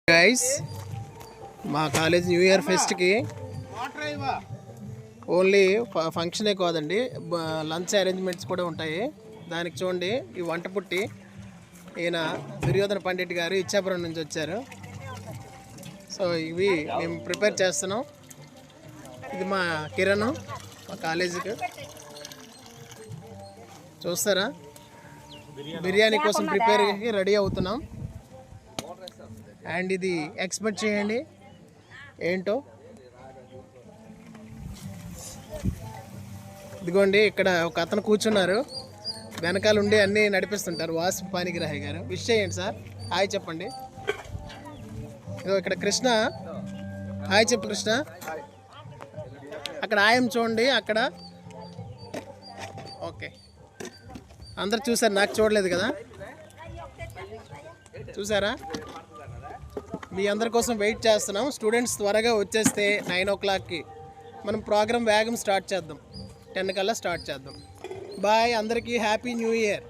Guys మా college new year ఫెస్ట్కి only ఫంక్షనే కాదండి, lunch arrangements కూడా ఉంటాయి. దానికి చూడండి, ఈ వంట పుట్టి ఈయన దుర్యోధన పండిట్ గారు ఇచ్చాపురం నుంచి వచ్చారు. సో ఇవి మేము ప్రిపేర్ చేస్తున్నాం. ఇది మా కిరణ్, మా కాలేజీకి చూస్తారా, బిర్యానీ కోసం ప్రిపేర్ రెడీ అవుతున్నాం. అండ్ ఇది ఎక్స్పెక్ట్ చేయండి ఏంటో. ఇదిగోండి, ఇక్కడ ఒక అతను కూర్చున్నారు, వెనకాల ఉండి అన్నీ నడిపిస్తుంటారు. వాసు పానిగ్రాహి గారు. విష్ చేయండి సార్, హాయ్ చెప్పండి. ఇదిగో ఇక్కడ కృష్ణ, హాయ్ చెప్పు కృష్ణ. అక్కడ ఆయన చూడండి అక్కడ. ఓకే, అందరు చూసారు, నాకు చూడలేదు కదా, చూసారా? మీ అందరి కోసం వెయిట్ చేస్తున్నాం. స్టూడెంట్స్ త్వరగా వచ్చేస్తే 9 o'clockకి మనం ప్రోగ్రామ్ వేగం స్టార్ట్ చేద్దాం. 10 కల్లా స్టార్ట్ చేద్దాం. బాయ్, అందరికీ హ్యాపీ న్యూ ఇయర్.